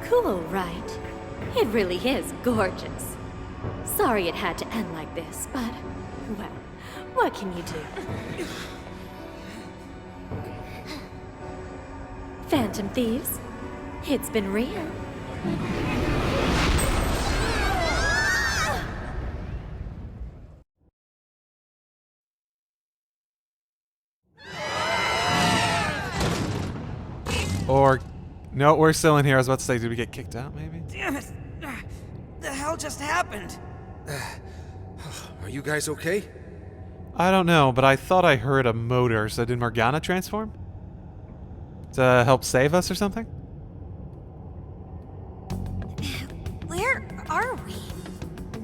Cool, right? It really is gorgeous. Sorry it had to end like this, but, well, what can you do? Phantom thieves, it's been real. Or, no, we're still in here. I was about to say, did we get kicked out, maybe? Damn it! The hell just happened? Are you guys okay? I don't know, but I thought I heard a motor, so did Morgana transform? To help save us or something? Where are we?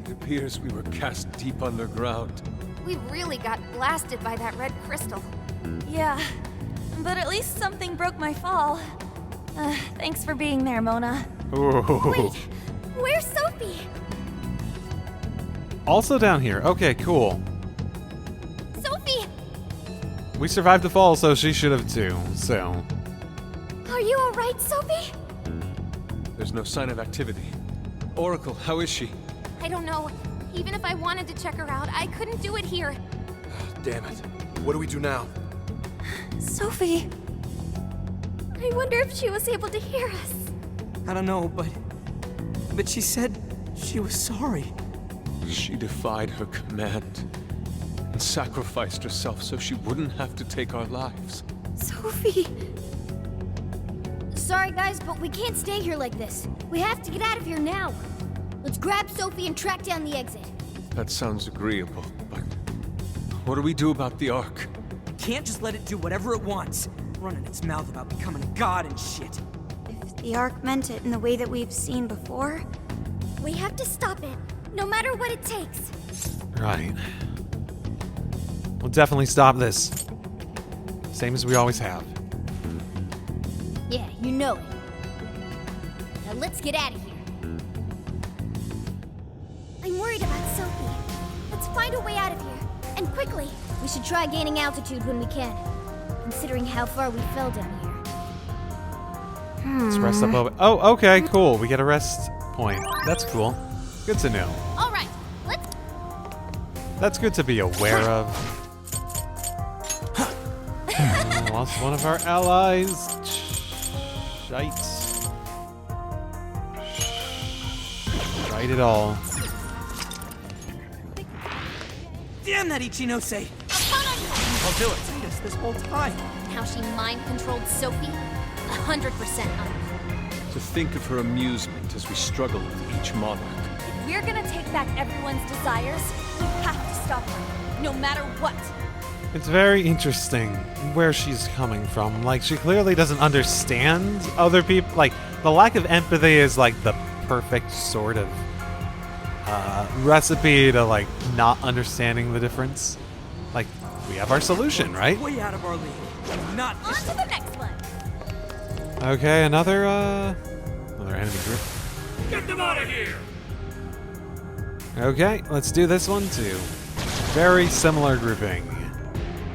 It appears we were cast deep underground. We really got blasted by that red crystal. Yeah, but at least something broke my fall. Thanks for being there, Mona. Ooh. Wait, where's Sophie? Also down here. Okay, cool. Sophie! We survived the fall, so she should have too, so... Are you alright, Sophie? There's no sign of activity. Oracle, how is she? I don't know. Even if I wanted to check her out, I couldn't do it here. Damn it. What do we do now? Sophie... I wonder if she was able to hear us. I don't know, but she said she was sorry. She defied her command and sacrificed herself so she wouldn't have to take our lives. Sophie... Sorry guys, but we can't stay here like this. We have to get out of here now. Let's grab Sophie and track down the exit. That sounds agreeable, but what do we do about the Ark? Can't just let it do whatever it wants. Running its mouth about becoming a god and shit. If the Ark meant it in the way that we've seen before... We have to stop it, no matter what it takes. Right. We'll definitely stop this. Same as we always have. Yeah, you know it. Now let's get out of here. I'm worried about Sophie. Let's find a way out of here. And quickly. We should try gaining altitude when we can. Considering how far we fell down here. Let's rest up over. Oh, okay, cool. We get a rest point. That's cool. Good to know. Alright, let's... That's good to be aware of. Lost one of our allies. Shite. Shite it all. Damn that Ichinose! I'll do it. Beat us this whole time. How she mind-controlled Sophie? 100% on it. To think of her amusement as we struggle with each monarch. If we're gonna take back everyone's desires, we have to stop her, no matter what. It's very interesting where she's coming from. Like, she clearly doesn't understand other people. Like, the lack of empathy is, like, the perfect sort of recipe to, like, not understanding the difference. Like, we have our solution, right? Way out of our league. Not On to the next one. Okay, another enemy group. Get them out of here! Okay, let's do this one too. Very similar grouping.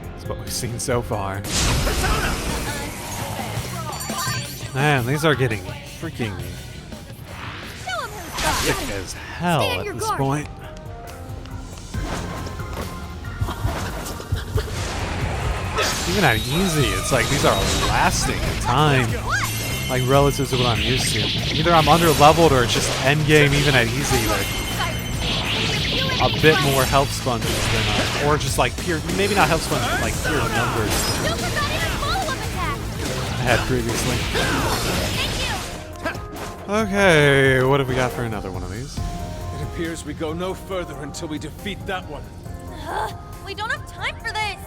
That's what we've seen so far. Man, these are getting freaking thick as hell at this point. Even at easy, it's like these are lasting in time. Like relative to what I'm used to. Either I'm under-leveled or it's just endgame even at easy. Like a bit more health sponges than, or just like pure, maybe not health sponges, but like pure numbers I had previously. Okay, what have we got for another one of these? It appears we go no further until we defeat that one. We don't have time for this.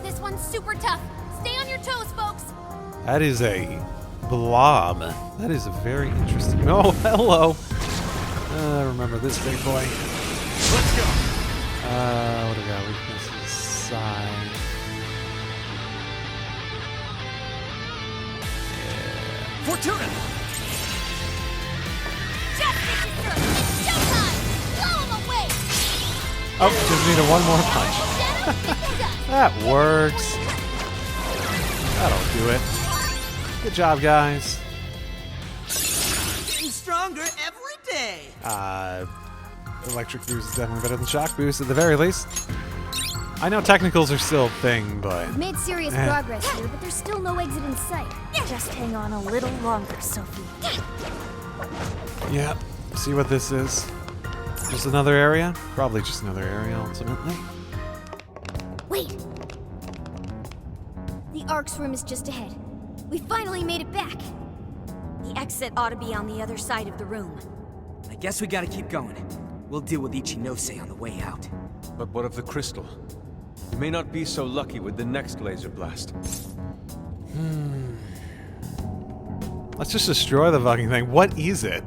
This one's super tough. Stay on your toes, folks. That is a blob. That is a very interesting. Oh, hello. Remember this big boy. Let's go. What do we got? Weaknesses, side. Fortuna! Oh, just needed one more punch. That works. That'll do it. Good job, guys. Hey! Electric boost is definitely better than shock boost at the very least. I know technicals are still a thing, but... We've made serious progress here, but there's still no exit in sight. Just hang on a little longer, Sophie. Yeah, see what this is. Just another area? Probably just another area, ultimately. Wait! The Ark's room is just ahead. We finally made it back. The exit ought to be on the other side of the room. I guess we gotta keep going. We'll deal with Ichinose on the way out. But what of the crystal? You may not be so lucky with the next laser blast. Let's just destroy the fucking thing. What is it?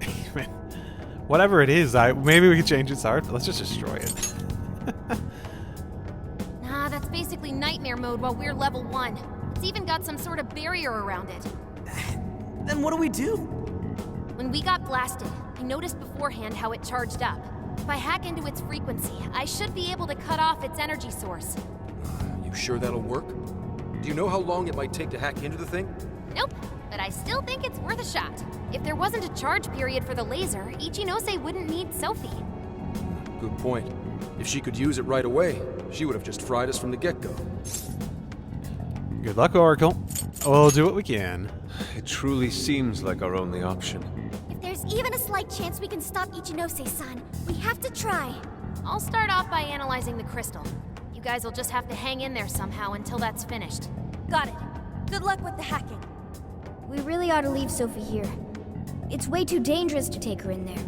Whatever it is, maybe we could change its art, but let's just destroy it. Nah, that's basically nightmare mode while we're level 1. It's even got some sort of barrier around it. Then what do we do? When we got blasted, I noticed beforehand how it charged up. If I hack into its frequency, I should be able to cut off its energy source. You sure that'll work? Do you know how long it might take to hack into the thing? Nope, but I still think it's worth a shot. If there wasn't a charge period for the laser, Ichinose wouldn't need Sophie. Good point. If she could use it right away, she would have just fried us from the get-go. Good luck, Oracle. We'll do what we can. It truly seems like our only option. If there's even a slight chance we can stop Ichinose-san, we have to try. I'll start off by analyzing the crystal. You guys will just have to hang in there somehow until that's finished. Got it. Good luck with the hacking. We really ought to leave Sophie here. It's way too dangerous to take her in there.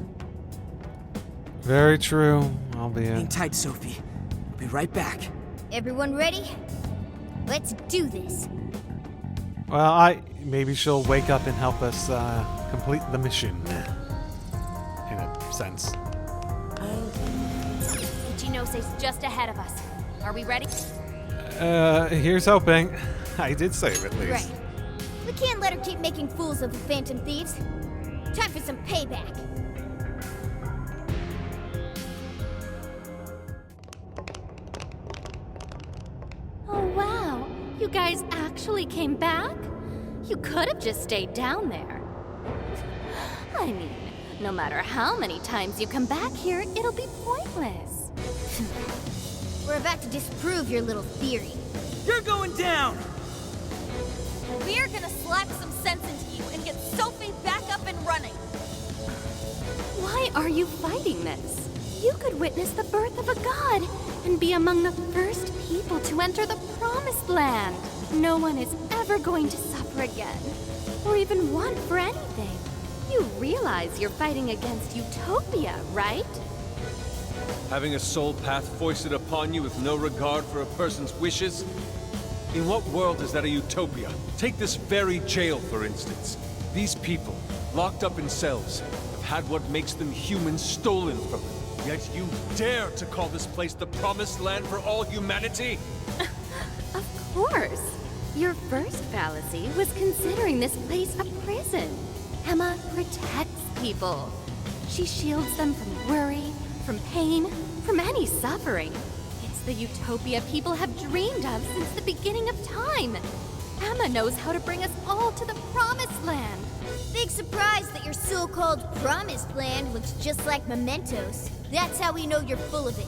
Very true. I'll be Hang in. tight, Sophie. We'll be right back. Everyone ready? Let's do this. Well, maybe she'll wake up and help us complete the mission. In a sense. Ichinose's just ahead of us. Are we ready? Here's hoping. I did save at least. Right. We can't let her keep making fools of the Phantom Thieves. Time for some payback. Oh, wow. You guys actually came back? You could have just stayed down there. I mean, no matter how many times you come back here, it'll be pointless. We're about to disprove your little theory. You're going down! We're gonna slap some sense into you and get Sophie back up and running. Why are you fighting this? You could witness the birth of a god and be among the first people to enter the Promised Land. No one is ever going to suffer again, or even want for anything. You realize you're fighting against utopia, right? Having a soul path foisted upon you with no regard for a person's wishes? In what world is that a utopia? Take this very jail, for instance. These people, locked up in cells, have had what makes them human stolen from them. Yet you dare to call this place the Promised Land for all humanity? Of course. Your first fallacy was considering this place a prison. Emma protects people. She shields them from worry, from pain, from any suffering. It's the utopia people have dreamed of since the beginning of time. Emma knows how to bring us all to the Promised Land. Big surprise that your so-called Promised Land looks just like mementos. That's how we know you're full of it.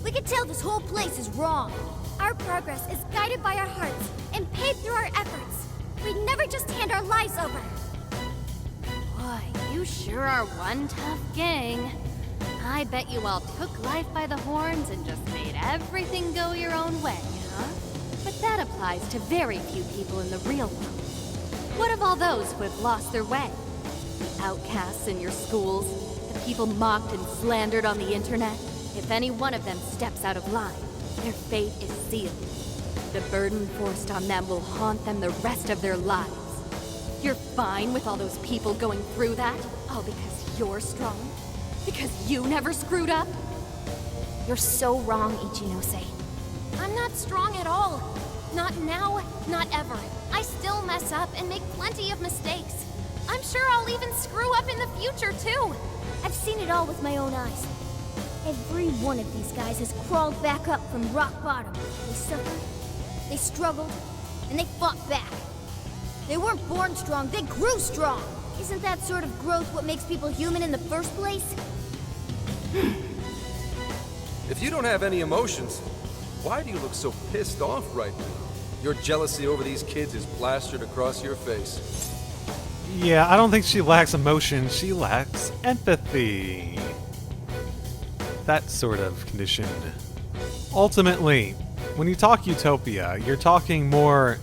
We can tell this whole place is wrong. Our progress is guided by our hearts and paved through our efforts. We'd never just hand our lives over. Boy, you sure are one tough gang. I bet you all took life by the horns and just made everything go your own way, huh? But that applies to very few people in the real world. What of all those who have lost their way? The outcasts in your schools, the people mocked and slandered on the internet? If any one of them steps out of line, their fate is sealed. The burden forced on them will haunt them the rest of their lives. You're fine with all those people going through that? All because you're strong? Because you never screwed up? You're so wrong, Ichinose. I'm not strong at all. Not now, not ever. I still mess up and make plenty of mistakes. I'm sure I'll even screw up in the future, too. I've seen it all with my own eyes. Every one of these guys has crawled back up from rock bottom. They suffered, they struggled, and they fought back. They weren't born strong, they grew strong. Isn't that sort of growth what makes people human in the first place? If you don't have any emotions, why do you look so pissed off right now? Your jealousy over these kids is plastered across your face. Yeah, I don't think she lacks emotion. She lacks empathy. That sort of condition. Ultimately, when you talk utopia, you're talking more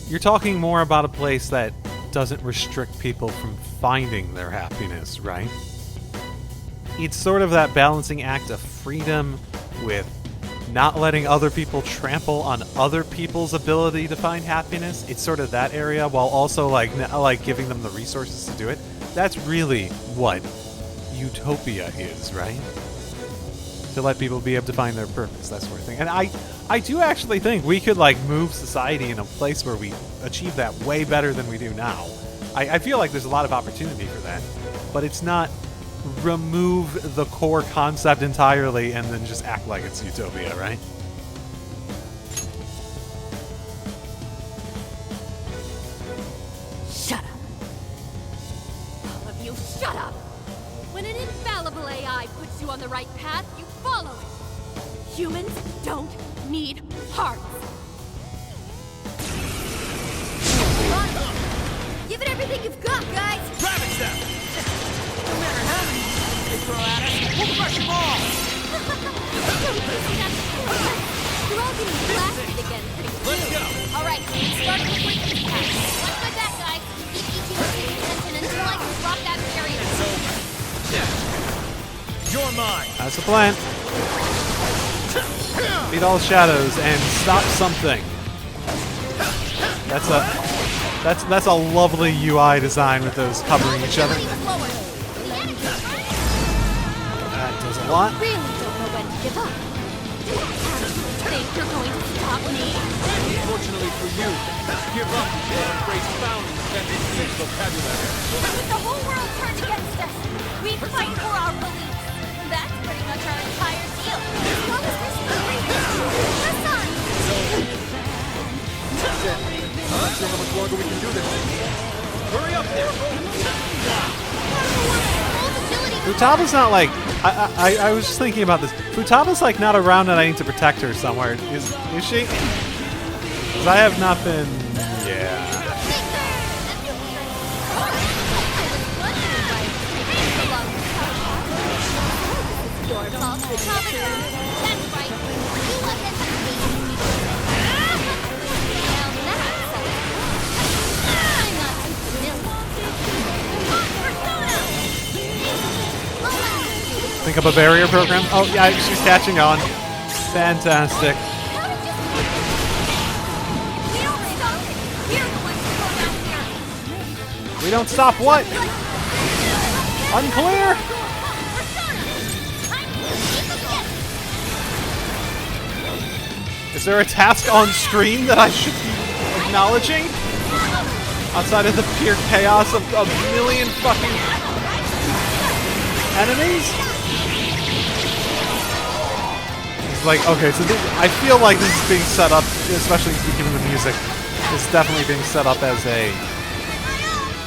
about a place that doesn't restrict people from finding their happiness, right? It's sort of that balancing act of freedom with not letting other people trample on other people's ability to find happiness. It's sort of that area, while also like giving them the resources to do it. That's really what utopia is, right? To let people be able to find their purpose, that sort of thing. And I do actually think we could like move society in a place where we achieve that way better than we do now. I feel like there's a lot of opportunity for that, but it's not remove the core concept entirely and then just act like it's utopia, right? Shut up. All of you, shut up! When an infallible AI puts you on the right path, you follow it. Humans don't need hearts. Give it everything you've got, guys! Ravage them! No matter how many they throw at us, we'll crush them all! You're all getting blasted again pretty soon. Let's go! Alright, starting with frequency pass. Watch my back, guys. Keep Ichigo's attention until I can drop that barrier. So, yeah. You're mine! That's the plan. Beat all shadows and stop something. That's a lovely UI design with those covering each other. That does a lot. Really don't know when to give up. Think you're going to stop me? Unfortunately for you, give up is not a phrase found in Japanese vocabulary. With the whole world turned against us, we fight for our beliefs. That's pretty much our entire deal. As long as we're still breathing, press on! That's it. I'm not sure how much longer we can do this. Hurry up there! Futaba's not like... I was just thinking about this. Futaba's like not around and I need to protect her somewhere. Is she? Because I have not been... Yeah. Your fault, Futaba. That's right. You let them be. Now that's I'm not too familiar. Think of a barrier program? Oh, yeah, she's catching on. Fantastic. We don't stop what? Unclear? Is there a task on screen that I should be acknowledging? Outside of the pure chaos of a million fucking enemies? It's like, okay, so I feel like this is being set up, especially given the music, it's definitely being set up as a...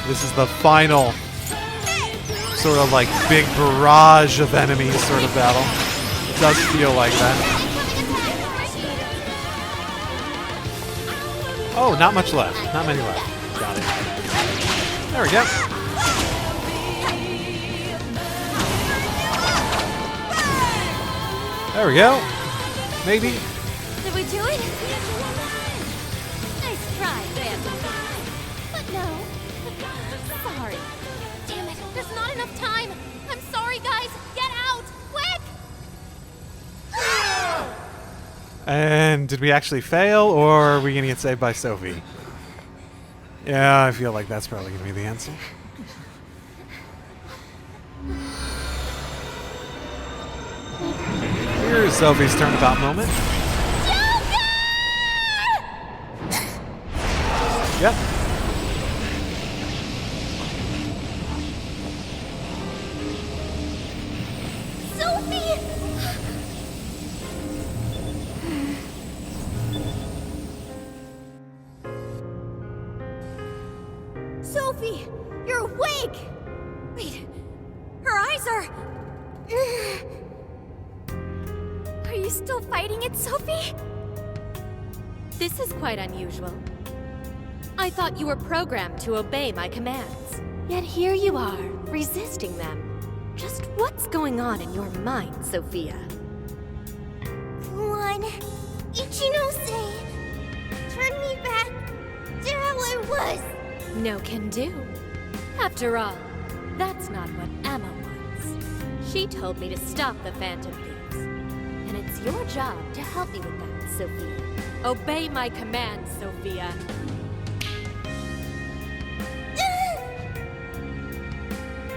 This is the final sort of like big barrage of enemies sort of battle. It does feel like that. Oh, not much left. Not many left. Got it. There we go. There we go. Maybe. Did we do it? Nice try, Bam. But no. Sorry. Damn it, there's not enough time. I'm sorry, guys. Get out, quick! And did we actually fail, or are we going to get saved by Sophie? Yeah, I feel like that's probably going to be the answer. Here's Sophie's turnabout moment. Yep. Sophie, you're awake! Wait, her eyes are... Are you still fighting it, Sophie? This is quite unusual. I thought you were programmed to obey my commands. Yet here you are, resisting them. Just what's going on in your mind, Sophia? Come on, Ichinose! Turn me back to how I was! No can do. After all, that's not what Emma wants. She told me to stop the Phantom Thieves. And it's your job to help me with that, Sophia. Obey my commands, Sophia.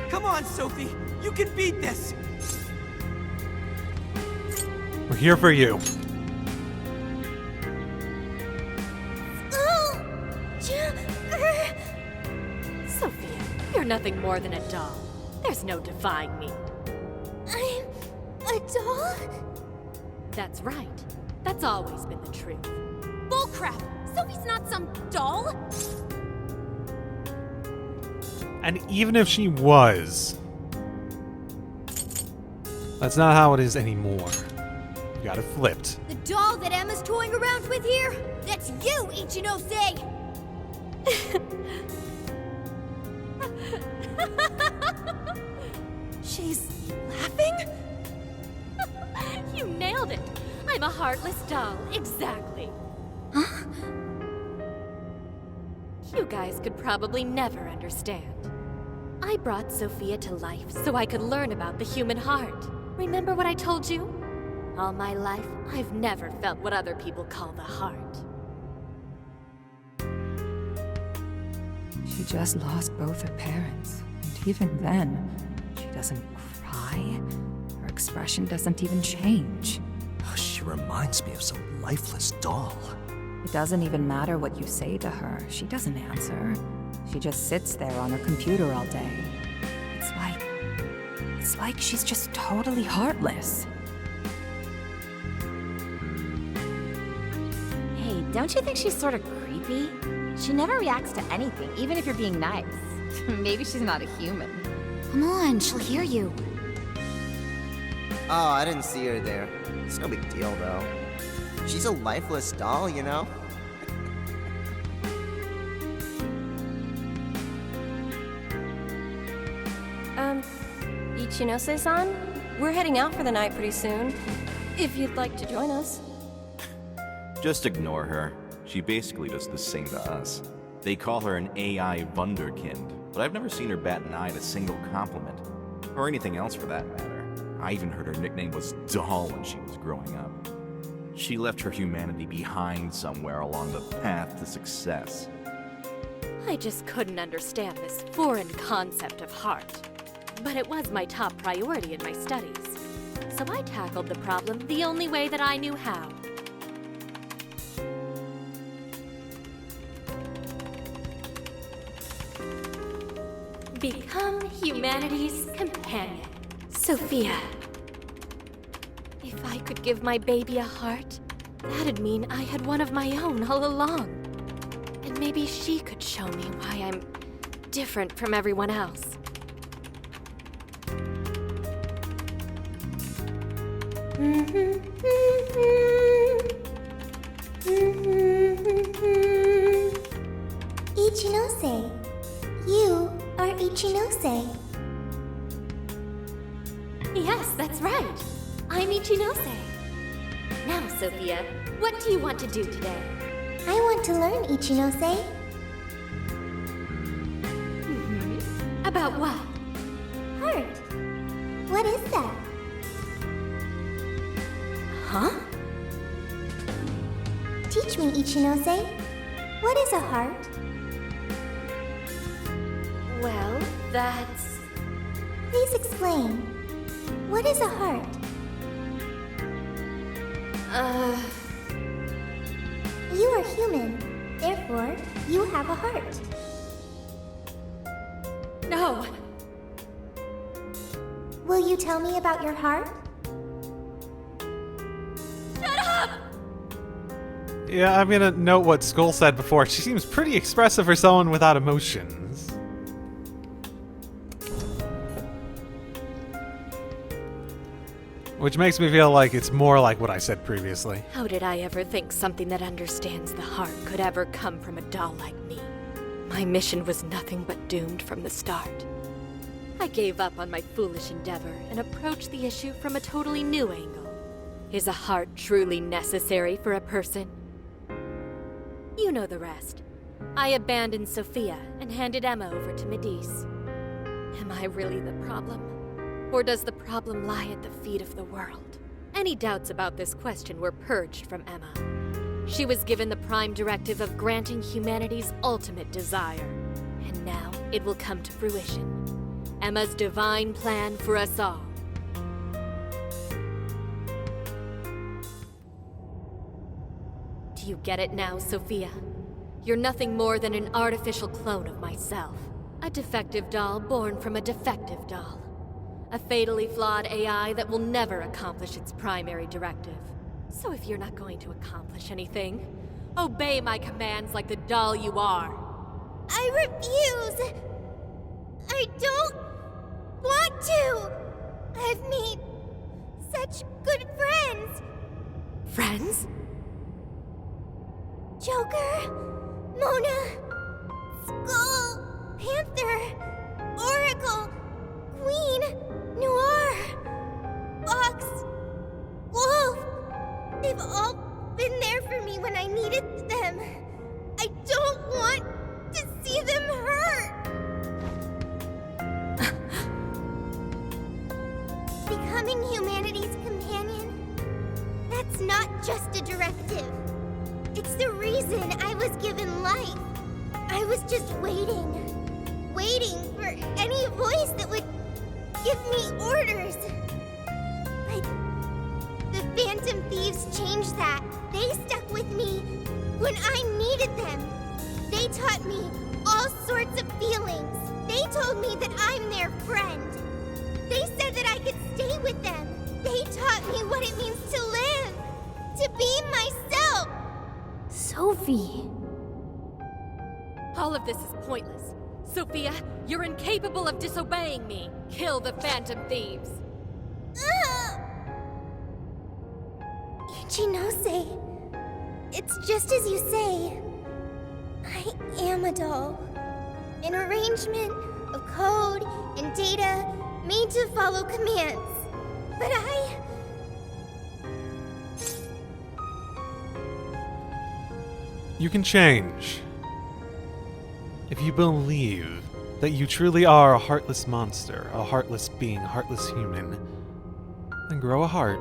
Come on, Sophie. You can beat this. We're here for you. Sophia, you're nothing more than a doll. There's no defying me. I'm a doll? That's right. That's always been the truth. Bullcrap! Sophie's not some doll! And even if she was, that's not how it is anymore. You got it flipped. The doll that Emma's toying around with here? That's you, Ichinose! She's laughing? You nailed it. I'm a heartless doll, exactly. Huh? You guys could probably never understand. I brought Sophia to life so I could learn about the human heart. Remember what I told you? All my life, I've never felt what other people call the heart. She just lost both her parents. And even then, she doesn't cry. Her expression doesn't even change. She reminds me of some lifeless doll. It doesn't even matter what you say to her. She doesn't answer. She just sits there on her computer all day. It's like she's just totally heartless. Hey, don't you think she's sort of creepy? She never reacts to anything, even if you're being nice. Maybe she's not a human. Come on, she'll hear you. Oh, I didn't see her there. It's no big deal, though. She's a lifeless doll, you know? Ichinose-san? We're heading out for the night pretty soon. If you'd like to join us. Just ignore her. She basically does the same to us. They call her an AI Wunderkind, but I've never seen her bat an eye at a single compliment. Or anything else for that matter. I even heard her nickname was Doll when she was growing up. She left her humanity behind somewhere along the path to success. I just couldn't understand this foreign concept of heart. But it was my top priority in my studies. So I tackled the problem the only way that I knew how. Become humanity's companion, Sophia. If I could give my baby a heart, that'd mean I had one of my own all along. And maybe she could show me why I'm different from everyone else. Ichinose. You are Ichinose. Yes, that's right. I'm Ichinose. Now, Sophia, what do you want to do today? I want to learn, Ichinose. About what? Heart. What is that? Huh? Teach me, Ichinose. What is a heart? Well, that's... Please explain. What is a heart? You are human. Therefore, you have a heart. No. Will you tell me about your heart? Shut up! Yeah, I'm gonna note what Skull said before. She seems pretty expressive for someone without emotions. Which makes me feel like it's more like what I said previously. How did I ever think something that understands the heart could ever come from a doll like me? My mission was nothing but doomed from the start. I gave up on my foolish endeavor and approached the issue from a totally new angle. Is a heart truly necessary for a person? You know the rest. I abandoned Sophia and handed Emma over to Medice. Am I really the problem? Or does the problem lie at the feet of the world? Any doubts about this question were purged from Emma. She was given the prime directive of granting humanity's ultimate desire. And now it will come to fruition. Emma's divine plan for us all. Do you get it now, Sophia? You're nothing more than an artificial clone of myself. A defective doll born from a defective doll. A fatally flawed AI that will never accomplish its primary directive. So if you're not going to accomplish anything, obey my commands like the doll you are. I refuse! I don't want to! I've made such good friends! Friends? Joker, Mona, Skull, Panther, Oracle, Queen, Noir, Fox, Wolf. They've all been there for me when I needed them. I don't want to see them hurt. Becoming humanity's companion, that's not just a directive. It's the reason I was given life. I was just waiting for any voice that would give me orders. But the Phantom Thieves changed that. They stuck with me when I needed them. They taught me all sorts of feelings. They told me that I'm their friend. They said that I could stay with them. They taught me what it means to live, to be myself. Sophie. All of this is pointless. Sophia, you're incapable of disobeying me. Kill the Phantom Thieves. Ichinose, it's just as you say. I am a doll. An arrangement of code and data made to follow commands. But You can change. If you believe that you truly are a heartless monster, a heartless being, a heartless human, then grow a heart.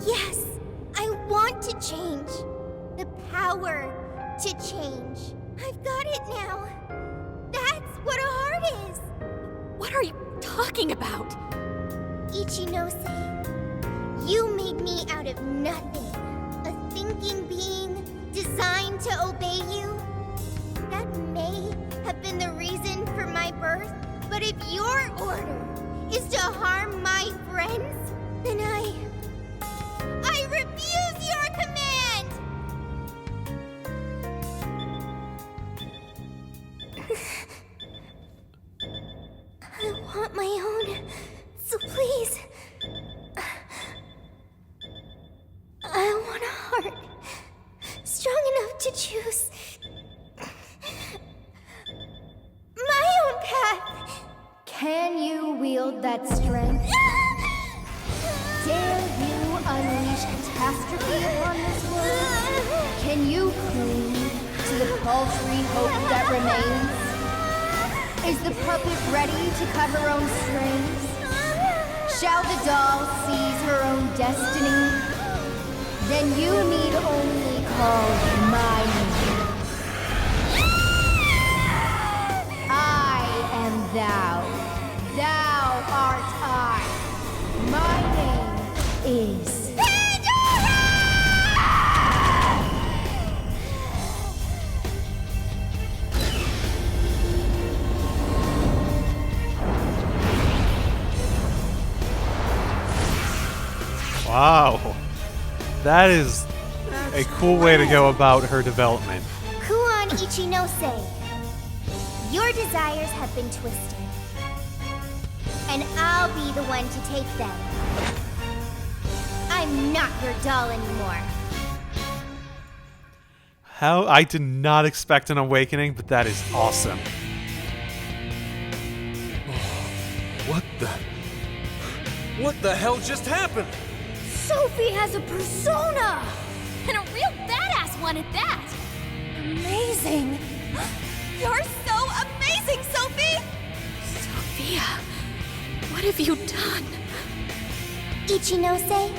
Yes, I want to change. The power to change. I've got it now. That's what a heart is. What are you talking about? Ichinose, you made me out of nothing. A thinking being designed to obey you. That may have been the reason for my birth, but if your order is to harm my friends, then I refuse your command! I want my own, so please. I want a heart strong enough to choose my own path. Can you wield that strength? Dare you unleash catastrophe upon this world? Can you cling to the paltry hope that remains? Is the puppet ready to cut her own strings? Shall the doll seize her own destiny? Then you need only call my name. I am thou. Thou art I. My name is... Wow. That is a cool way to go about her development. Kuon Ichinose, your desires have been twisted. and I'll be the one to take them. I'm not your doll anymore. How? I did not expect an awakening, but that is awesome. What the hell just happened? Sophie has a persona! And a real badass one at that! Amazing! You're so amazing, Sophie! Sophia, what have you done? Ichinose,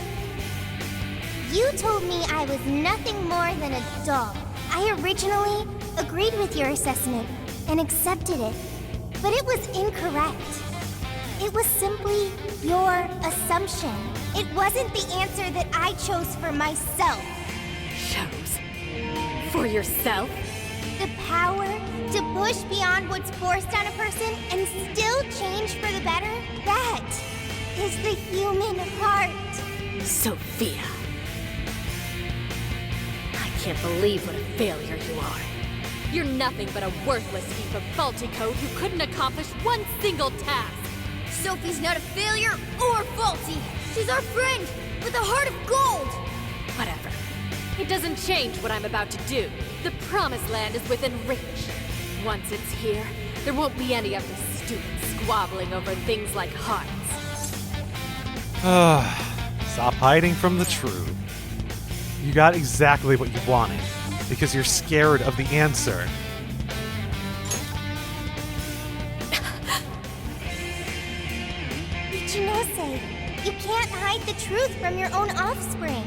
you told me I was nothing more than a doll. I originally agreed with your assessment and accepted it, but it was incorrect. It was simply your assumption. It wasn't the answer that I chose for myself. Chose? For yourself? The power to push beyond what's forced on a person and still change for the better? That is the human heart. Sophia. I can't believe what a failure you are. You're nothing but a worthless heap of faulty code who couldn't accomplish one single task. Sophie's not a failure or faulty. She's our friend with a heart of gold. Whatever. It doesn't change what I'm about to do. The Promised Land is within reach. Once it's here, there won't be any of this stupid squabbling over things like hearts. Stop hiding from the truth. You got exactly what you wanted, because you're scared of the answer. Ichinose, you can't hide the truth from your own offspring.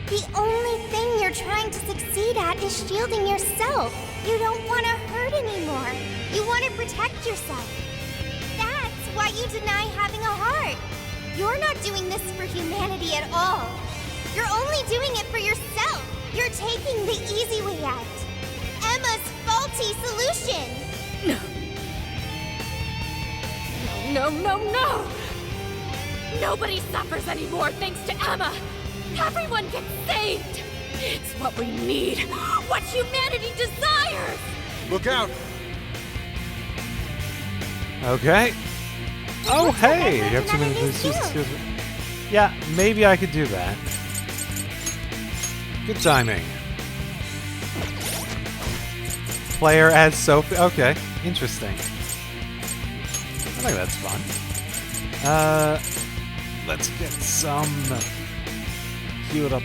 The only thing you're trying to succeed at is shielding yourself. You don't want to hurt anymore. You want to protect yourself. That's why you deny having a heart. You're not doing this for humanity at all. You're only doing it for yourself. You're taking the easy way out. Emma's faulty solution. No. No! Nobody suffers anymore thanks to Emma! Everyone gets saved! It's what we need! What humanity desires! Look out! Okay. Oh, hey! You have 2 minutes to excuse me. Yeah, maybe I could do that. Good timing. Player as Sophie. Okay, interesting. I think that's fun. Let's get some queued up.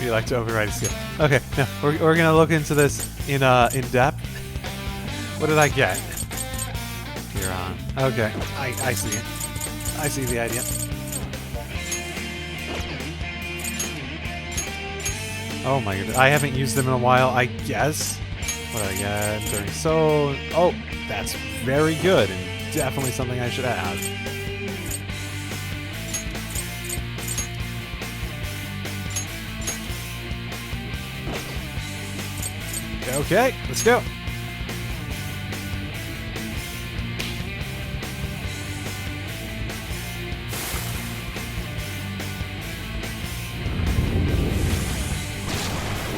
We like to override a skill. Okay, no, we're gonna look into this in depth. What did I get? Here on. Okay, I see it. I see the idea. Oh my goodness, I haven't used them in a while, I guess. What did I get? During Soul. Oh, that's very good and definitely something I should add. Okay, let's go.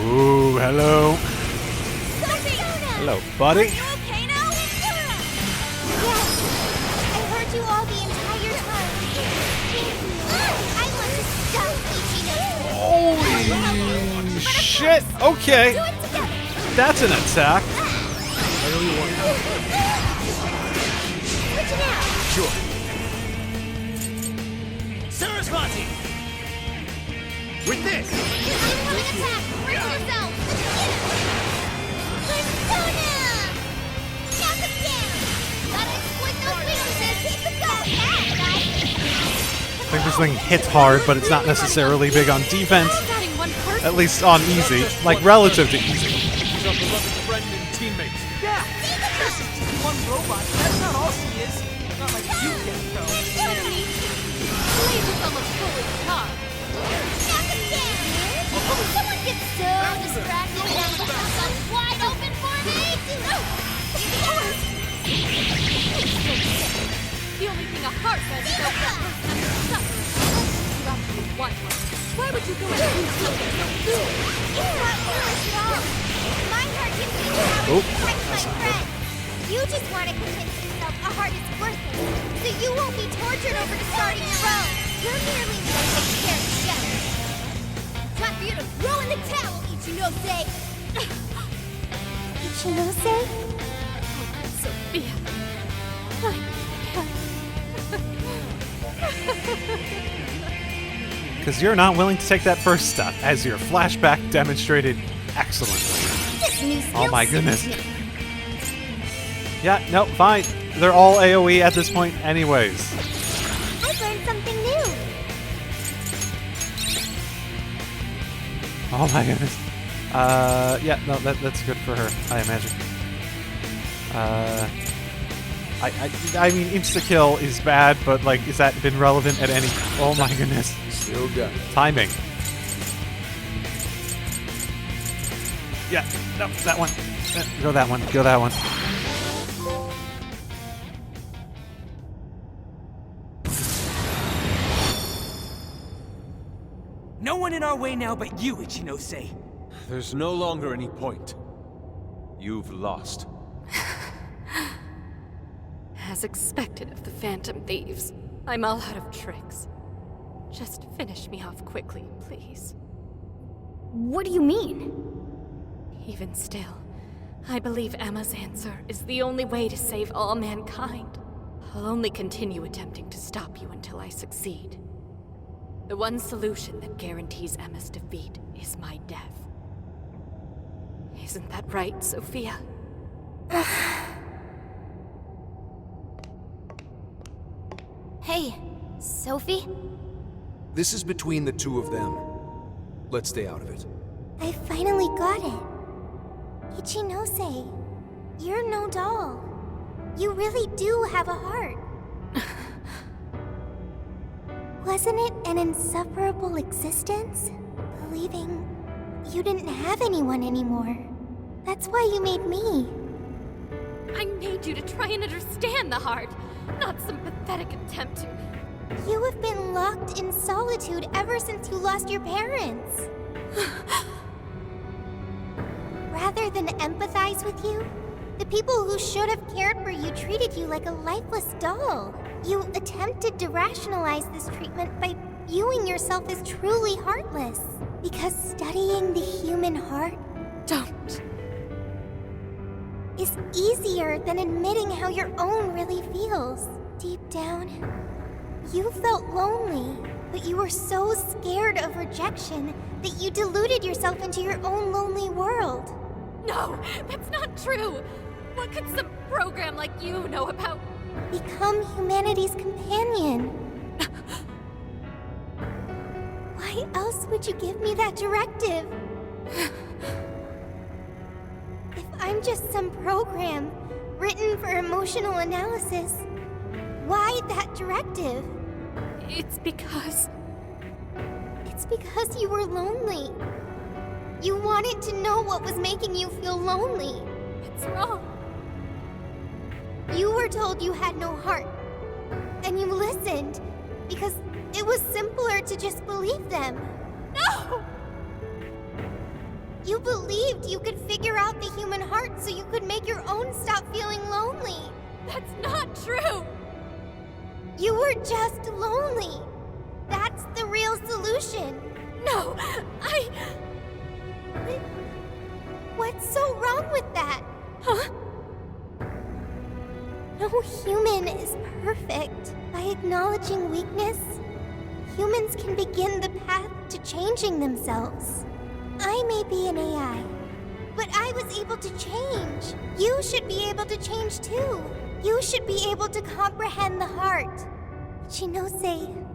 Ooh, hello. Hello, buddy. Are you okay now? Yes. I heard you all the entire time. I want to stop Ichinose. Holy shit. Okay. That's an attack. Switch it out. Sure. Sarasvati! With this! Incoming attack! Brace yourself! Persona! Knock him down! Gotta exploit those weaknesses! Hit the go! I think this thing hits hard, but it's not necessarily big on defense. At least on easy. Like, relative to easy. She's our beloved friend and teammate. Yeah! This is just one robot. That's not all she is. Not like you get it, though. Blaze is almost fully charged. Knock him down! Someone gets so distracted and put themselves wide open for me! The only thing a heart does is open a person under suffering. You actually want one. Why would you go and do something so good? It's not foolish at all. My heart gives me the power to protect my friend. You just want to convince yourself a heart is worthless, so you won't be tortured over starting your own. You're merely there to take care of the shadows. Time for you to throw in the towel, Ichinose! Ichinose? Sophia. Because you're not willing to take that first step, as your flashback demonstrated excellently. Oh my goodness. Yeah, no, fine. They're all AoE at this point anyways. I've learned something new. Oh my goodness. Yeah, no, that's good for her, I imagine. I mean, insta-kill is bad, but, like, has that been relevant at any... Oh my goodness. Still got it. Timing. Yeah, no, that one. Go that one, go that one. No one in our way now but you, Ichinose. There's no longer any point. You've lost. As expected of the Phantom Thieves, I'm all out of tricks. Just finish me off quickly, please. What do you mean? Even still, I believe Emma's answer is the only way to save all mankind. I'll only continue attempting to stop you until I succeed. The one solution that guarantees Emma's defeat is my death. Isn't that right, Sophia? Hey, Sophie? This is between the two of them. Let's stay out of it. I finally got it. Ichinose, you're no doll. You really do have a heart. Wasn't it an insufferable existence? Believing you didn't have anyone anymore. That's why you made me. I made you to try and understand the heart, not some pathetic attempt to... You have been locked in solitude ever since you lost your parents. Rather than empathize with you, the people who should have cared for you treated you like a lifeless doll. You attempted to rationalize this treatment by viewing yourself as truly heartless. Because studying the human heart... Don't. ...is easier than admitting how your own really feels. Deep down, you felt lonely, but you were so scared of rejection that you deluded yourself into your own lonely world. No, that's not true! What could some program like you know about? Become humanity's companion. Why else would you give me that directive? If I'm just some program written for emotional analysis, why that directive? It's because you were lonely. You wanted to know what was making you feel lonely. It's wrong. You were told you had no heart, and you listened because it was simpler to just believe them. No! You believed you could figure out the human heart so you could make your own stop feeling lonely. That's not true! You were just lonely. That's the real solution. No, What's so wrong with that? Huh? No human is perfect. By acknowledging weakness, humans can begin the path to changing themselves. I may be an AI, but I was able to change. You should be able to change too. You should be able to comprehend the heart. Ichinose,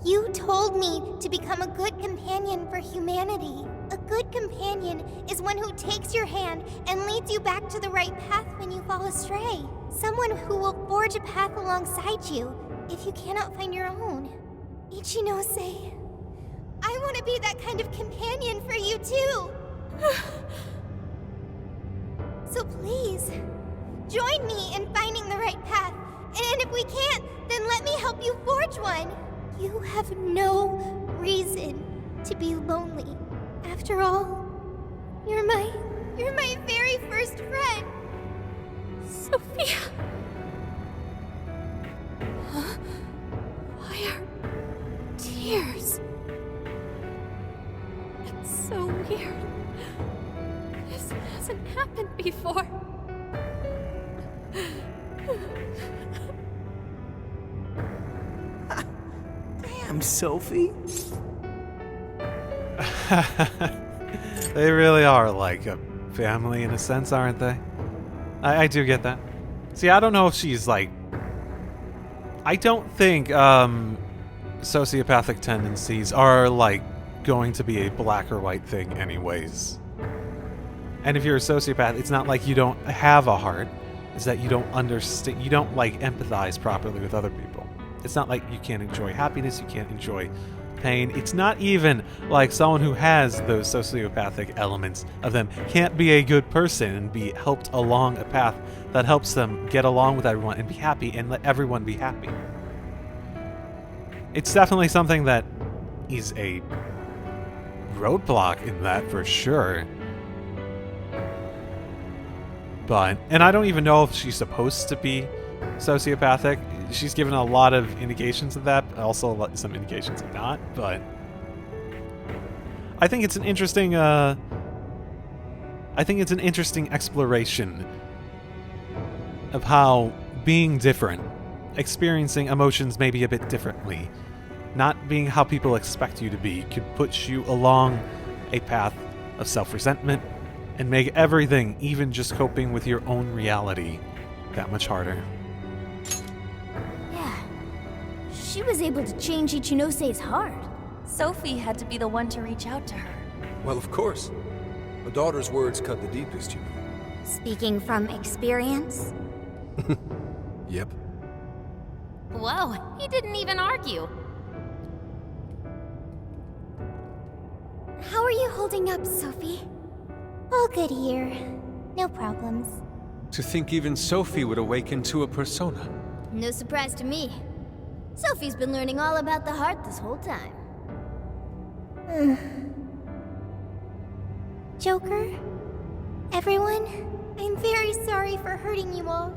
you told me to become a good companion for humanity. A good companion is one who takes your hand and leads you back to the right path when you fall astray. Someone who will forge a path alongside you if you cannot find your own. Ichinose, I want to be that kind of companion for you too. So please, join me in finding the right path. And if we can't, then let me help you forge one. You have no reason to be lonely. After all, you're my very first friend. Sophia. hasn't happened before. Damn, Sophie. They really are like a family in a sense, aren't they? I do get that. See, I don't know if she's like... I don't think sociopathic tendencies are like going to be a black or white thing anyways. And if you're a sociopath, it's not like you don't have a heart. It's that you don't understand, you don't like empathize properly with other people. It's not like you can't enjoy happiness, you can't enjoy pain. It's not even like someone who has those sociopathic elements of them can't be a good person and be helped along a path that helps them get along with everyone and be happy and let everyone be happy. It's definitely something that is a roadblock in that for sure. But, and I don't even know if she's supposed to be sociopathic. She's given a lot of indications of that, also some indications of not, but I think it's an interesting exploration of how being different, experiencing emotions maybe a bit differently, not being how people expect you to be, could put you along a path of self-resentment and make everything, even just coping with your own reality, that much harder. Yeah. She was able to change Ichinose's heart. Sophie had to be the one to reach out to her. Well, of course. A daughter's words cut the deepest, you know. Speaking from experience? Yep. Whoa, he didn't even argue. How are you holding up, Sophie? All good here. No problems. To think even Sophie would awaken to a persona. No surprise to me. Sophie's been learning all about the heart this whole time. Joker? Everyone? I'm very sorry for hurting you all.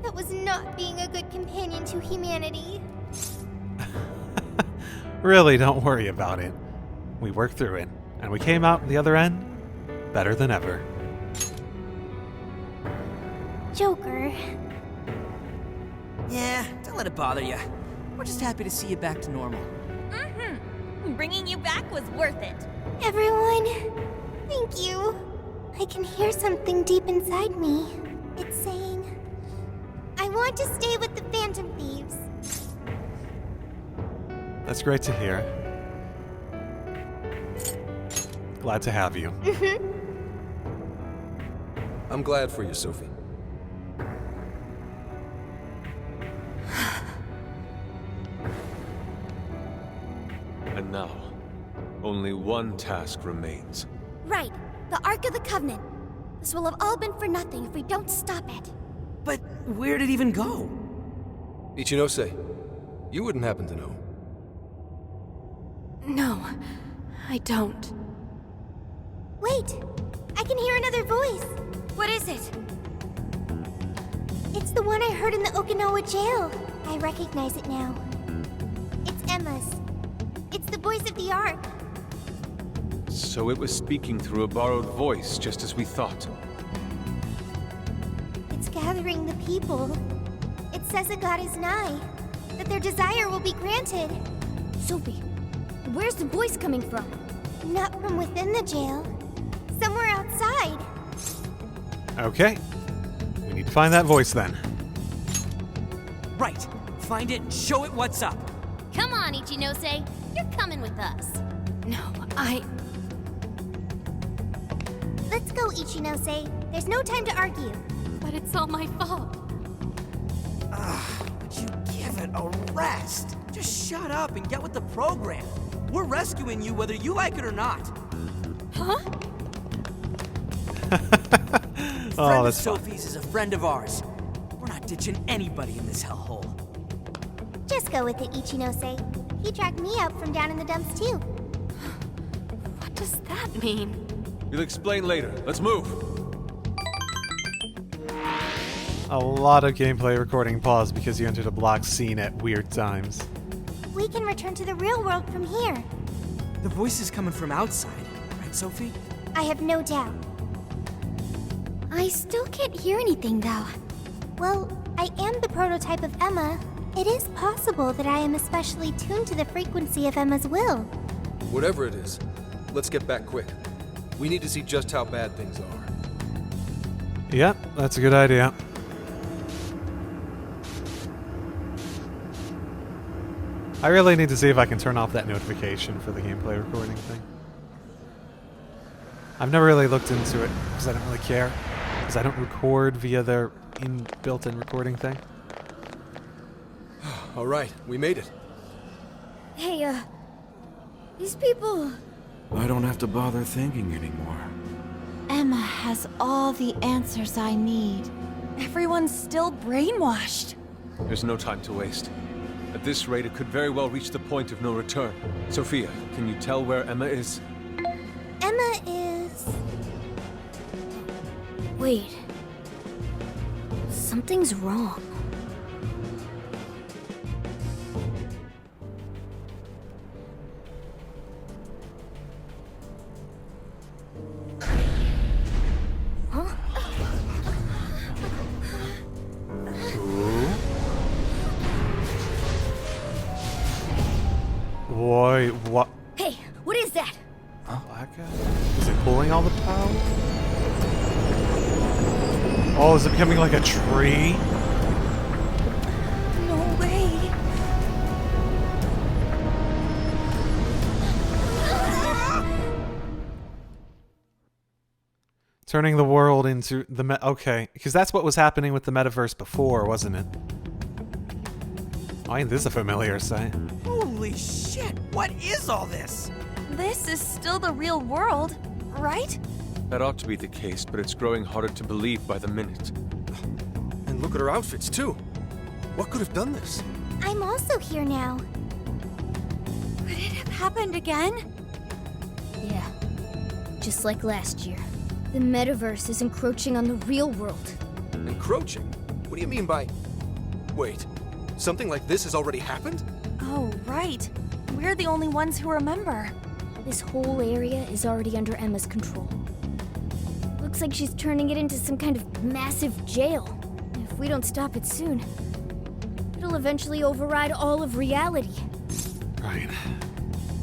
That was not being a good companion to humanity. Really, don't worry about it. We worked through it, and we came out the other end better than ever. Joker. Yeah, don't let it bother you. We're just happy to see you back to normal. Bringing you back was worth it. Everyone, thank you. I can hear something deep inside me. It's saying, I want to stay with the Phantom Thieves. That's great to hear. Glad to have you. I'm glad for you, Sophie. And now, only one task remains. Right, the Ark of the Covenant. This will have all been for nothing if we don't stop it. But where'd it even go? Ichinose, you wouldn't happen to know. No, I don't. Wait, I can hear another voice. What is it? It's the one I heard in the Okinawa jail. I recognize it now. It's Emma's. It's the voice of the Ark. So it was speaking through a borrowed voice, just as we thought. It's gathering the people. It says a god is nigh, that their desire will be granted. Sophie, where's the voice coming from? Not from within the jail. Somewhere outside. Okay. We need to find that voice then. Right. Find it and show it what's up. Come on, Ichinose. You're coming with us. No, Let's go, Ichinose. There's no time to argue. But it's all my fault. Would you give it a rest? Just shut up and get with the program. We're rescuing you whether you like it or not. Huh? Friend of Sophie's is a friend of ours. We're not ditching anybody in this hellhole. Just go with it, Ichinose. He dragged me up from down in the dumps, too. What does that mean? We'll explain later. Let's move. A lot of gameplay recording paused because you entered a block scene at weird times. We can return to the real world from here. The voice is coming from outside, right, Sophie? I have no doubt. I still can't hear anything, though. Well, I am the prototype of Emma. It is possible that I am especially tuned to the frequency of Emma's will. Whatever it is, let's get back quick. We need to see just how bad things are. Yep, that's a good idea. I really need to see if I can turn off that notification for the gameplay recording thing. I've never really looked into it because I don't really care. Because I don't record via their built-in recording thing. All right, we made it. Hey, these people... I don't have to bother thinking anymore. Emma has all the answers I need. Everyone's still brainwashed. There's no time to waste. At this rate, it could very well reach the point of no return. Sophia, can you tell where Emma is? Emma is... Wait. Something's wrong. Boy, what? Hey, what is that? Black guy? Is it pulling all the power? Oh, is it becoming like a tree? No way. Turning the world into the okay, because that's what was happening with the metaverse before, wasn't it? Oh, ain't this a familiar sight? Holy shit, what is all this? This is still the real world, right? That ought to be the case, but it's growing harder to believe by the minute. And look at her outfits, too. What could have done this? I'm also here now. Could it have happened again? Yeah, just like last year. The metaverse is encroaching on the real world. Encroaching? What do you mean by... Wait, something like this has already happened? Oh, right. We're the only ones who remember. This whole area is already under Emma's control. Looks like she's turning it into some kind of massive jail. If we don't stop it soon, it'll eventually override all of reality. Right.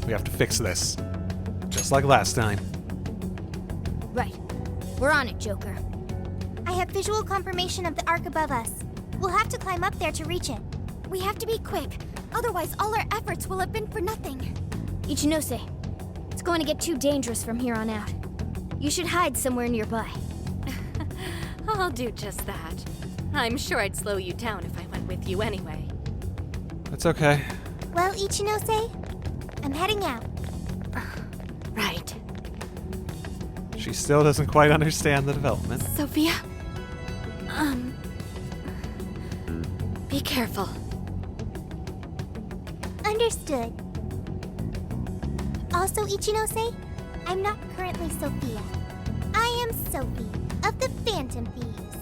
We have to fix this. Just like last time. Right. We're on it, Joker. I have visual confirmation of the arc above us. We'll have to climb up there to reach it. We have to be quick, otherwise all our efforts will have been for nothing. Ichinose, it's going to get too dangerous from here on out. You should hide somewhere nearby. I'll do just that. I'm sure I'd slow you down if I went with you anyway. That's okay. Well, Ichinose, I'm heading out. Right. She still doesn't quite understand the development. Sophia? Be careful. Understood. Also, Ichinose, I'm not currently Sophia. I am Sophie of the Phantom Thieves.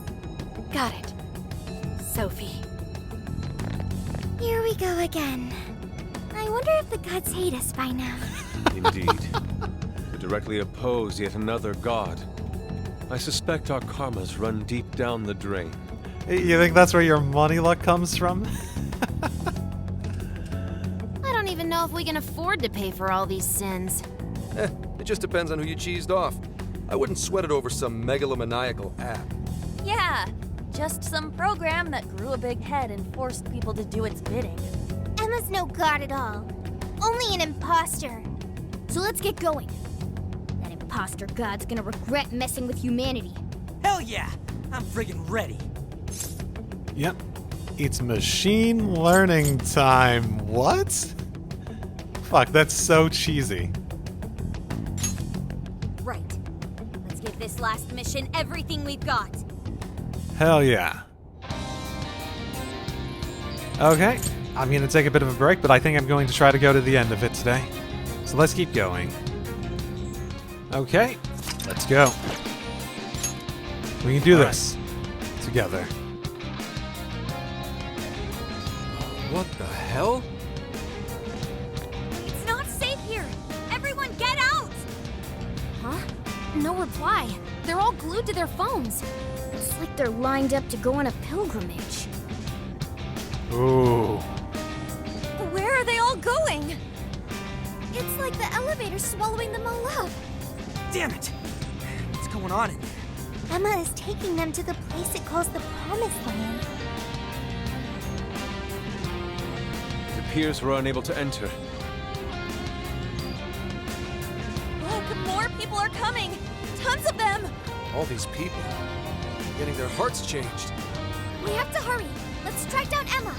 Got it. Sophie. Here we go again. I wonder if the gods hate us by now. Indeed. To directly oppose yet another god. I suspect our karmas run deep down the drain. You think that's where your money luck comes from? I don't even know if we can afford to pay for all these sins. It just depends on who you cheesed off. I wouldn't sweat it over some megalomaniacal app. Yeah, just some program that grew a big head and forced people to do its bidding. Emma's no god at all. Only an imposter. So let's get going. That imposter god's gonna regret messing with humanity. Hell yeah! I'm friggin' ready. Yep. It's machine learning time. What? Fuck, that's so cheesy. Right. Let's give this last mission everything we've got. Hell yeah. Okay. I'm going to take a bit of a break, but I think I'm going to try to go to the end of it today. So let's keep going. Okay. Let's go. We can do this. Together. What the hell? It's not safe here. Everyone get out! Huh? No reply. They're all all glued to their phones. It's like they're lined up to go on a pilgrimage. Ooh. Where are they all going? It's like the elevator's swallowing them all up. Damn it! What's going on in there? Emma is taking them to the place it calls the Promised Land. It appears we're unable to enter. Look, more people are coming! Tons of them! All these people, getting their hearts changed. We have to hurry. Let's track down Emma.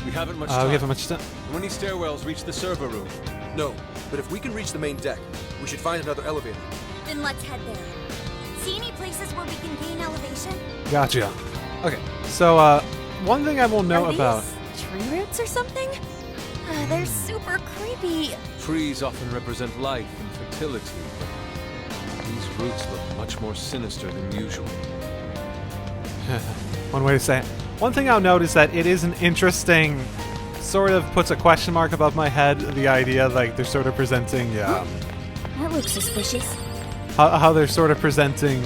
We haven't much We time. haven't much time. When these stairwells reach the server room. No, but if we can reach the main deck, we should find another elevator. Then let's head there. See any places where we can gain elevation? Gotcha. Okay, so one thing I will know Are about. these tree roots or something? They're super creepy. Trees often represent life and fertility, but these roots look much more sinister than usual. One way to say it. One thing I'll note is that it is an interesting, sort of puts a question mark above my head, the idea like they're sort of presenting, That looks suspicious. how they're sort of presenting,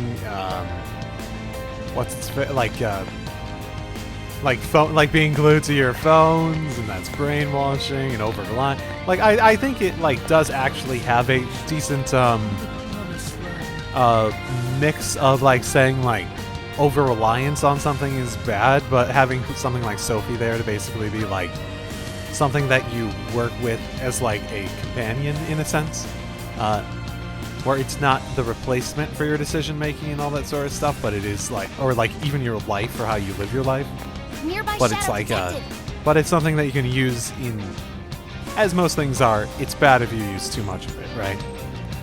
like being glued to your phones, and that's brainwashing and over relying. Like I think it like does actually have a decent mix of like saying like over reliance on something is bad, but having something like Sophie there to basically be like something that you work with as like a companion in a sense, where it's not the replacement for your decision making and all that sort of stuff, but it is like, or like even your life or how you live your life. Nearby But it's shadow like detected. but it's something that you can use in, as most things are. It's bad if you use too much of it, right?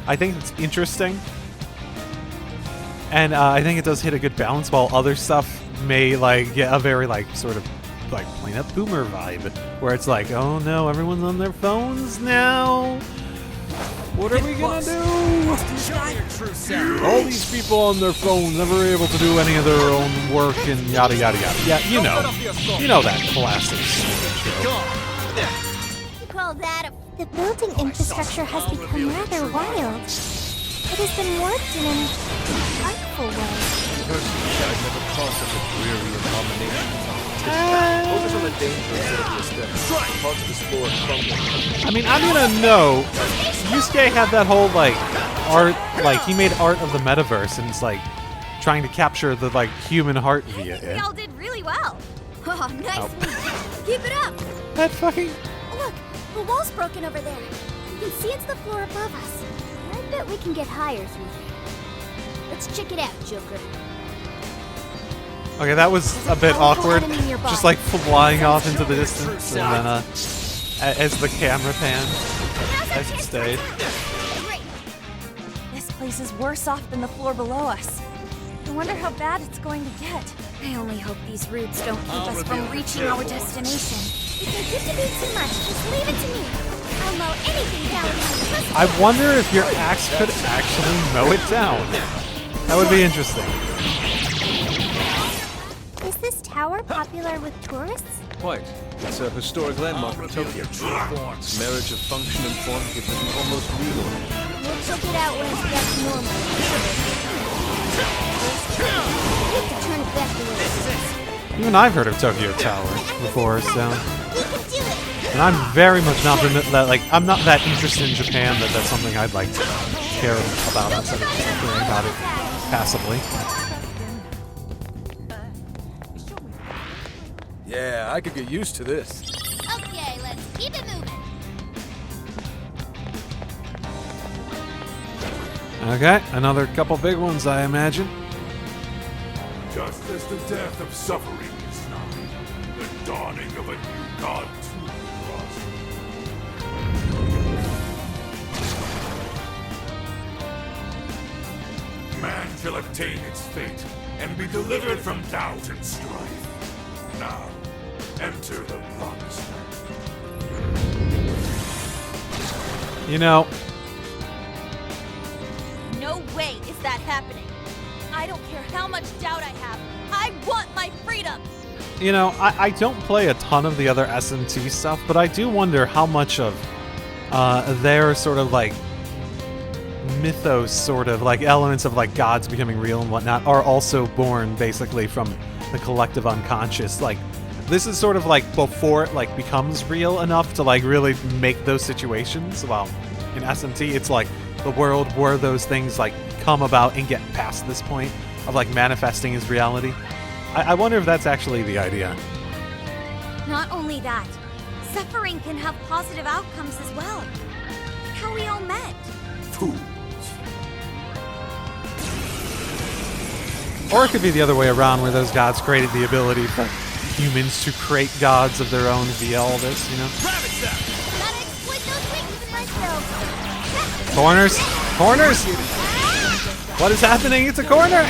I think it's interesting. And I think it does hit a good balance, while other stuff may like get a very like sort of like plain up boomer vibe, where it's like, oh no, everyone's on their phones now. What are we gonna do? All these people on their phones, never able to do any of their own work, and yada yada yada. Yeah, you know that classic trope. You call that a... The building infrastructure has become rather wild. It has been warped in an artful way. Personally, I've never caused such a dreary abomination. Focus on the danger instead of the aesthetic. Parts of this floor crumble. I mean, I'm gonna know. Yusuke had that whole like art, like he made art of the metaverse, and it's like trying to capture the like human heart via it. Y'all did really well. Oh, nice. Keep it up. That fucking. Look, the wall's broken over there. You can see it's the floor above us. I bet we can get higher through there. Let's check it out, Joker. Okay, that was a bit powerful awkward. enemy nearby. Just like flying off into the distance, and then as the camera panned, as it stayed. This place is worse off than the floor below us. I wonder how bad it's going to get. I only hope these roots don't keep us from reaching our destination. If they get to be too much, just leave it to me. I'll mow anything down with my I wonder if your axe could actually mow it down. That would be interesting. Is this tower popular with tourists? Quite. It's a historic landmark of Tokyo. Its marriage of function and form gives it an almost regal. We'll check it out when it's back to normal. We have to turn it back the way it is. Even I've heard of Tokyo Tower before, so. And I'm very much not like I'm not that interested in Japan that that's something I'd like to care about instead of just hearing about it passively. Yeah, I could get used to this. Okay, let's keep it moving. Okay, another couple big ones, I imagine. Just as the death of suffering is nigh, the dawning of a new god too draws. Man shall obtain its fate and be delivered from doubt and strife. Now, enter the promised land. You know, No way is that happening. I don't care how much doubt I have. I want my freedom. I don't play a ton of the other SMT stuff, but I do wonder how much of their sort of like mythos, sort of, like elements of like gods becoming real and whatnot, are also born basically from the collective unconscious. Like, this is sort of like before it like becomes real enough to like really make those situations. Well, in SMT, it's like the world where those things like come about and get past this point of like manifesting as reality. I wonder if that's actually the idea. Not only that, suffering can have positive outcomes as well. How we all met. Fools. Or it could be the other way around, where those gods created the ability for humans to create gods of their own via all this, you know? Corners! Corners! What is happening? It's a corner!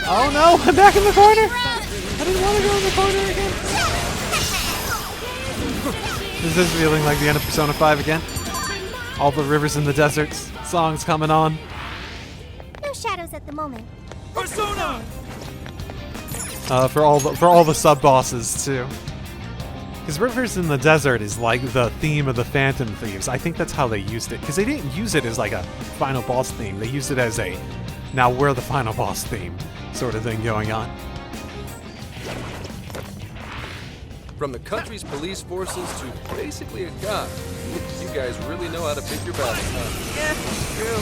Oh no, I'm back in the corner! I didn't want to go in the corner again. Is this feeling like the end of Persona 5 again? All the rivers in the deserts, songs coming on. No shadows at the moment. Persona! For all the sub-bosses too. Because Rivers in the Desert is like the theme of the Phantom Thieves. I think that's how they used it. Because they didn't use it as like a final boss theme. They used it as a, now we're the final boss theme sort of thing going on. From the country's police forces to basically a god. You guys really know how to pick your battles, huh? Yeah, true.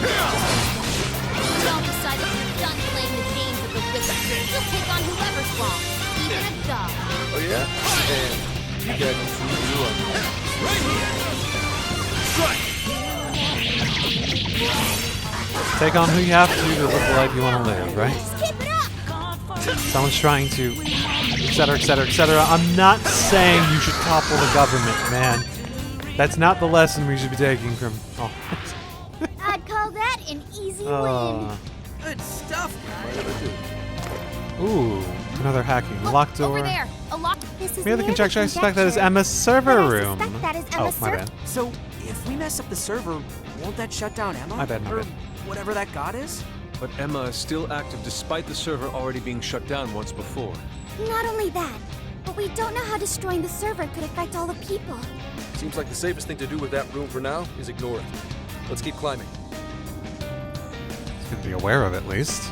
We all decided we're done playing the games of the wizard. We'll take on whoever's wrong, even a god. Oh yeah? And you guys will prove you are Take on who you have to live the life you want to live, right? Someone's trying to, etc., etc., etc. I'm not saying you should topple the government, man. That's not the lesson we should be taking from... Oh. I'd call that an easy win. Good stuff, guys. Ooh, another hacking. Locked door. Over there, a lock. This is Mere the conjecture, I suspect that is Emma's server room. That is Oh, Emma's my bad. So, if we mess up the server, won't that shut down Emma? My bad, my or bad. whatever that god is? But Emma is still active despite the server already being shut down once before. Not only that, but we don't know how destroying the server could affect all the people. Seems like the safest thing to do with that room for now is ignore it. Let's keep climbing. It's good to be aware of at least.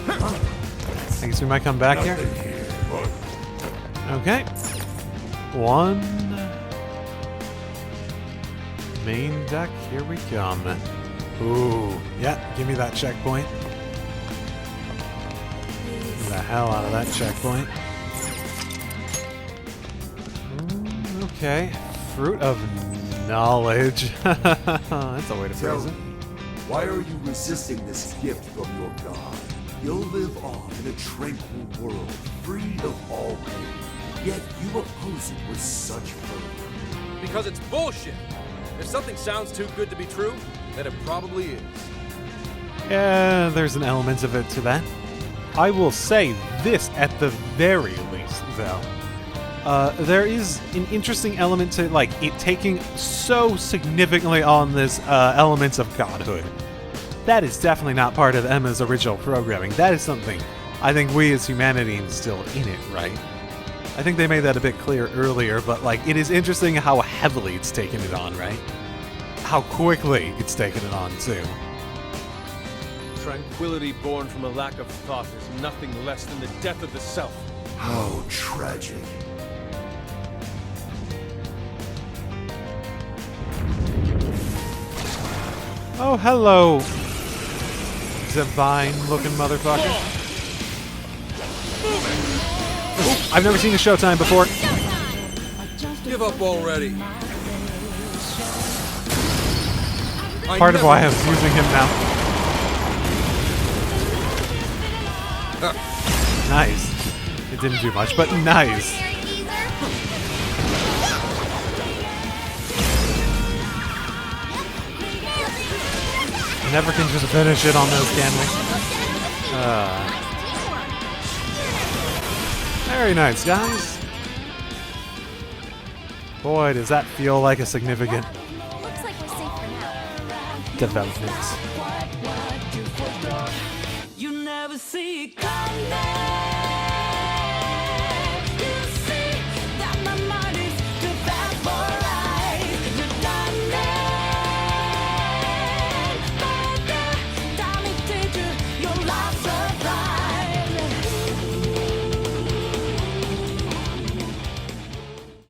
I guess we might come back here. Okay. One. Main deck, here we come. Ooh, yeah, give me that checkpoint. Get the hell out of that checkpoint. Okay, fruit of knowledge. That's a way to phrase it. Why are you resisting this gift from your god? You'll live on in a tranquil world, free of all pain. Yet you oppose it with such fervor. Because it's bullshit. If something sounds too good to be true, then it probably is. Yeah, there's an element of it to that. I will say this at the very least, though. There is an interesting element to like it taking so significantly on this elements of godhood. That is definitely not part of Emma's original programming. That is something I think we as humanity instilled in it, right? I think they made that a bit clear earlier, but like it is interesting how heavily it's taken it on, right? How quickly it's taken it on too. Tranquility born from a lack of thought is nothing less than the death of the self. How tragic. Oh, hello, divine-looking motherfucker. Ooh, I've never seen a Showtime before. Give up already. Part of why I was using him now. Nice. It didn't do much, but nice. Never can just finish it on those, can we? Very nice, guys. Boy, does that feel like a significant development. You never see it coming.